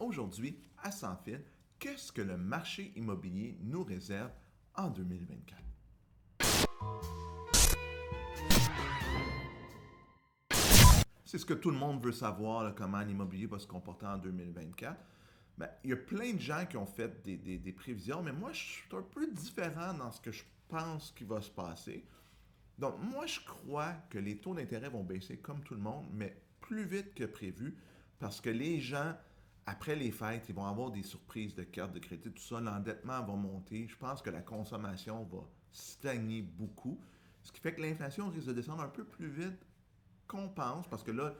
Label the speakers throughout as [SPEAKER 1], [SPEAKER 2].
[SPEAKER 1] aujourd'hui, à Sans Fil, qu'est-ce que le marché immobilier nous réserve en 2024? C'est ce que tout le monde veut savoir, là, comment l'immobilier va se comporter en 2024. Ben, il y a plein de gens qui ont fait des prévisions, mais moi, je suis un peu différent dans ce que je pense qu'il va se passer. Donc, moi, je crois que les taux d'intérêt vont baisser comme tout le monde, mais plus vite que prévu, parce que les gens, après les fêtes, ils vont avoir des surprises de cartes de crédit, tout ça, l'endettement va monter. Je pense que la consommation va stagner beaucoup, ce qui fait que l'inflation risque de descendre un peu plus vite qu'on pense, parce que là,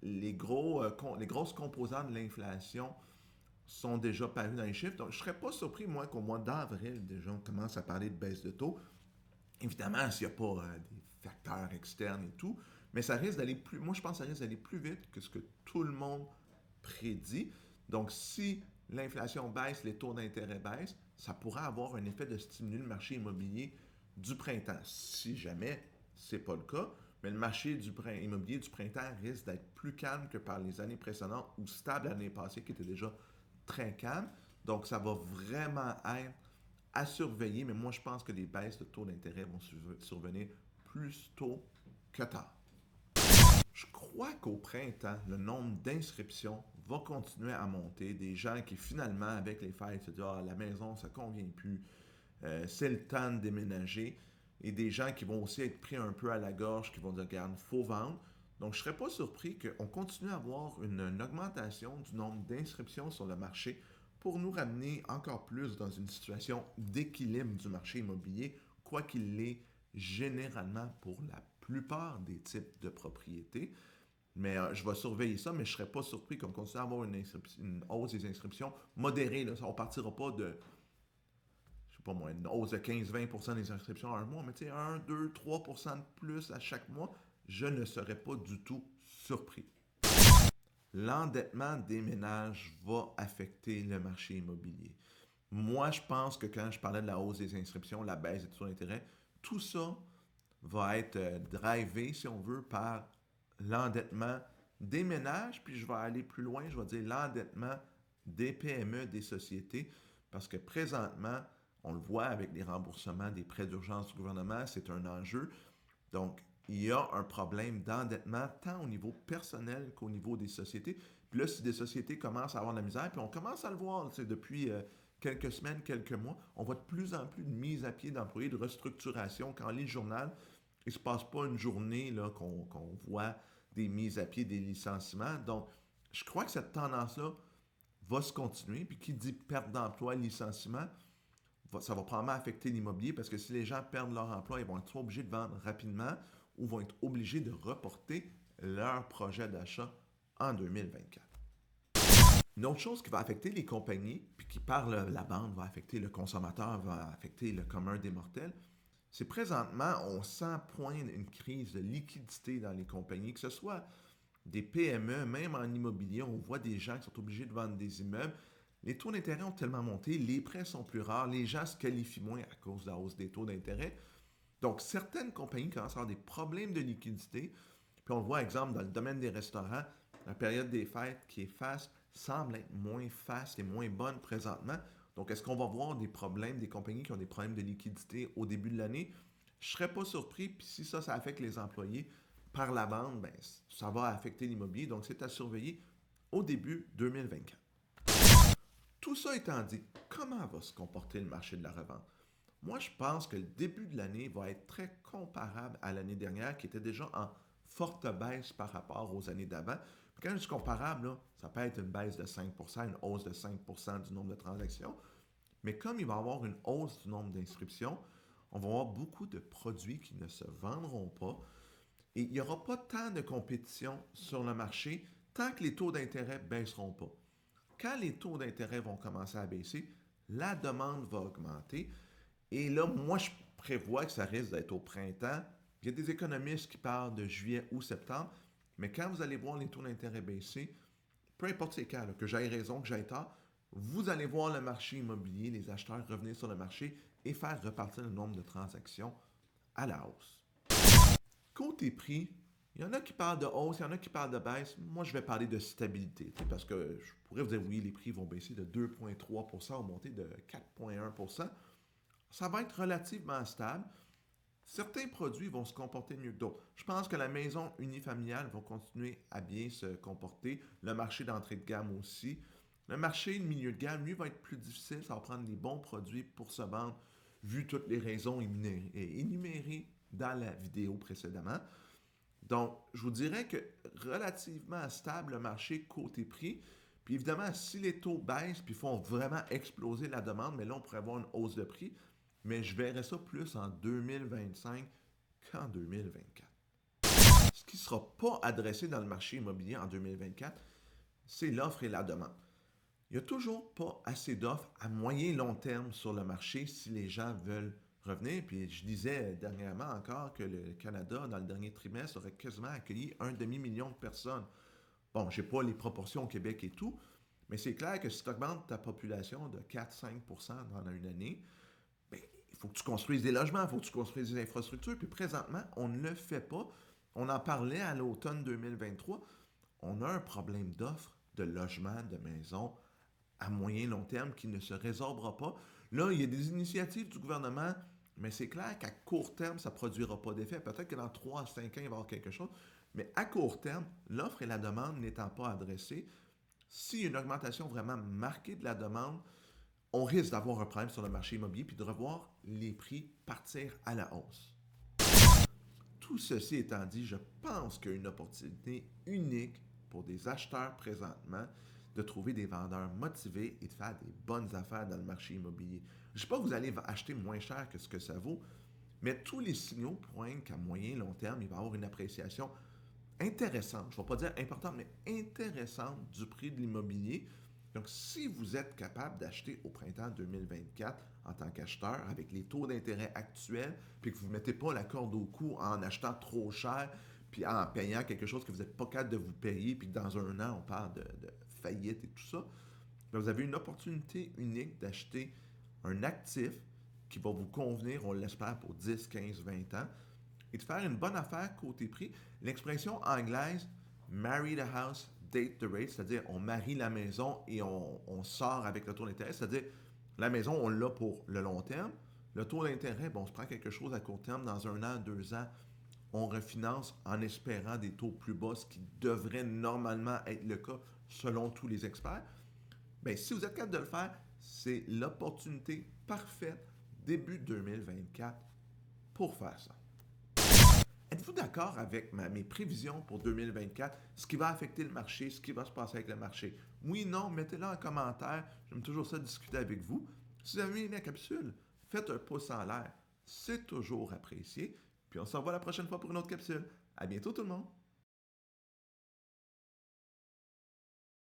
[SPEAKER 1] les grosses composantes de l'inflation sont déjà parus dans les chiffres. Donc, je ne serais pas surpris, moi, qu'au mois d'avril, déjà, on commence à parler de baisse de taux. Évidemment, s'il n'y a pas des facteurs externes et tout, mais ça risque d'aller plus. Moi, je pense que ça risque d'aller plus vite que ce que tout le monde prédit. Donc, si l'inflation baisse, les taux d'intérêt baissent, ça pourrait avoir un effet de stimuler le marché immobilier du printemps. Si jamais ce n'est pas le cas, mais le marché immobilier du printemps risque d'être plus calme que par les années précédentes ou stable l'année passée qui était déjà très calme. Donc, ça va vraiment être à surveiller, mais moi, je pense que les baisses de taux d'intérêt vont survenir plus tôt que tard. Je crois qu'au printemps, le nombre d'inscriptions va continuer à monter. Des gens qui, finalement, avec les fêtes, se disent ah, la maison, ça ne convient plus, c'est le temps de déménager. Et des gens qui vont aussi être pris un peu à la gorge, qui vont dire regarde, il faut vendre. Donc, je ne serais pas surpris qu'on continue à avoir une augmentation du nombre d'inscriptions sur le marché pour nous ramener encore plus dans une situation d'équilibre du marché immobilier, quoi qu'il l'est généralement pour la plupart des types de propriétés. Mais je vais surveiller ça, mais je ne serais pas surpris qu'on continue à avoir une hausse des inscriptions modérée. Là. On ne partira pas de, je sais pas moi, une hausse de 15-20% des inscriptions à un mois, mais tu sais, 1, 2, 3% de plus à chaque mois, je ne serais pas du tout surpris. L'endettement des ménages va affecter le marché immobilier. Moi, je pense que quand je parlais de la hausse des inscriptions, la baisse des taux d'intérêt, tout ça va être drivé, si on veut, par l'endettement des ménages, puis je vais aller plus loin, je vais dire l'endettement des PME, des sociétés, parce que présentement, on le voit avec les remboursements des prêts d'urgence du gouvernement, c'est un enjeu. Donc, il y a un problème d'endettement tant au niveau personnel qu'au niveau des sociétés. Puis là, si des sociétés commencent à avoir de la misère, puis on commence à le voir depuis quelques semaines, quelques mois, on voit de plus en plus de mise à pied d'employés, de restructuration. Quand on lit le journal, il ne se passe pas une journée là, qu'on voit des mises à pied, des licenciements. Donc, je crois que cette tendance-là va se continuer. Puis qui dit perte d'emploi, licenciement, ça va probablement affecter l'immobilier parce que si les gens perdent leur emploi, ils vont être soit obligés de vendre rapidement ou vont être obligés de reporter leur projet d'achat en 2024. Une autre chose qui va affecter les compagnies, puis qui par la bande va affecter le consommateur, va affecter le commun des mortels, c'est présentement, on sent poindre une crise de liquidité dans les compagnies, que ce soit des PME, même en immobilier, on voit des gens qui sont obligés de vendre des immeubles. Les taux d'intérêt ont tellement monté, les prêts sont plus rares, les gens se qualifient moins à cause de la hausse des taux d'intérêt. Donc, certaines compagnies commencent à avoir des problèmes de liquidité. Puis on le voit, exemple, dans le domaine des restaurants, la période des fêtes qui est faste semble être moins faste et moins bonne présentement. Donc, est-ce qu'on va voir des problèmes, des compagnies qui ont des problèmes de liquidité au début de l'année? Je ne serais pas surpris. Puis si ça affecte les employés par la bande, ben, ça va affecter l'immobilier. Donc, c'est à surveiller au début 2024. Tout ça étant dit, comment va se comporter le marché de la revente? Moi, je pense que le début de l'année va être très comparable à l'année dernière, qui était déjà en forte baisse par rapport aux années d'avant. Puis quand je dis comparable, là, ça peut être une baisse de 5%, une hausse de 5% du nombre de transactions. Mais comme il va y avoir une hausse du nombre d'inscriptions, on va avoir beaucoup de produits qui ne se vendront pas. Et il n'y aura pas tant de compétition sur le marché tant que les taux d'intérêt ne baisseront pas. Quand les taux d'intérêt vont commencer à baisser, la demande va augmenter. Et là, moi, je prévois que ça risque d'être au printemps. Il y a des économistes qui parlent de juillet ou septembre. Mais quand vous allez voir les taux d'intérêt baisser, peu importe ces cas, là, que j'aie raison, que j'aie tort, vous allez voir le marché immobilier, les acheteurs revenir sur le marché et faire repartir le nombre de transactions à la hausse. Côté prix, Il y en a qui parlent de hausse, il y en a qui parlent de baisse. Moi, je vais parler de stabilité, parce que je pourrais vous dire, oui, les prix vont baisser de 2,3%, ou monter de 4,1%. Ça va être relativement stable. Certains produits vont se comporter mieux que d'autres. Je pense que la maison unifamiliale va continuer à bien se comporter. Le marché d'entrée de gamme aussi. Le marché de milieu de gamme, lui, va être plus difficile. Ça va prendre des bons produits pour se vendre, vu toutes les raisons énumérées dans la vidéo précédemment. Donc, je vous dirais que relativement stable le marché côté prix. Puis évidemment, si les taux baissent puis font vraiment exploser la demande, mais là, on pourrait avoir une hausse de prix. Mais je verrais ça plus en 2025 qu'en 2024. Ce qui ne sera pas adressé dans le marché immobilier en 2024, c'est l'offre et la demande. Il n'y a toujours pas assez d'offres à moyen et long terme sur le marché si les gens veulent revenir. Puis je disais dernièrement encore que le Canada, dans le dernier trimestre, aurait quasiment accueilli 1 demi-million de personnes. Bon, je n'ai pas les proportions au Québec et tout, mais c'est clair que si tu augmentes ta population de 4-5% dans une année, bien, il faut que tu construises des logements, il faut que tu construises des infrastructures. Puis présentement, on ne le fait pas. On en parlait à l'automne 2023. On a un problème d'offre de logements, de maisons à moyen et long terme qui ne se résorbera pas. Là, il y a des initiatives du gouvernement, mais c'est clair qu'à court terme, ça ne produira pas d'effet. Peut-être que dans 3 à 5 ans, il va y avoir quelque chose. Mais à court terme, l'offre et la demande n'étant pas adressées, s'il y a une augmentation vraiment marquée de la demande, on risque d'avoir un problème sur le marché immobilier puis de revoir les prix partir à la hausse. Tout ceci étant dit, je pense qu'il y a une opportunité unique pour des acheteurs présentement de trouver des vendeurs motivés et de faire des bonnes affaires dans le marché immobilier. Je ne dis pas que vous allez acheter moins cher que ce que ça vaut, mais tous les signaux pointent qu'à moyen et long terme, il va y avoir une appréciation intéressante, je ne vais pas dire importante, mais intéressante du prix de l'immobilier. Donc, si vous êtes capable d'acheter au printemps 2024 en tant qu'acheteur avec les taux d'intérêt actuels, puis que vous ne mettez pas la corde au cou en achetant trop cher, puis en payant quelque chose que vous n'êtes pas capable de vous payer, puis que dans un an, on parle de faillite et tout ça, bien, vous avez une opportunité unique d'acheter un actif qui va vous convenir, on l'espère, pour 10, 15, 20 ans, et de faire une bonne affaire côté prix. L'expression anglaise marry the house, date the rate, c'est-à-dire on marie la maison et on sort avec le taux d'intérêt, c'est-à-dire la maison, on l'a pour le long terme. Le taux d'intérêt, bon, on se prend quelque chose à court terme, dans 1 an, 2 ans, on refinance en espérant des taux plus bas, ce qui devrait normalement être le cas selon tous les experts. Bien, si vous êtes capable de le faire, c'est l'opportunité parfaite début 2024 pour faire ça. Êtes-vous d'accord avec mes prévisions pour 2024, ce qui va affecter le marché, ce qui va se passer avec le marché? Oui, non, mettez-le en commentaire. J'aime toujours ça discuter avec vous. Si vous avez aimé la capsule, faites un pouce en l'air. C'est toujours apprécié. Puis on se revoit la prochaine fois pour une autre capsule. À bientôt tout le monde!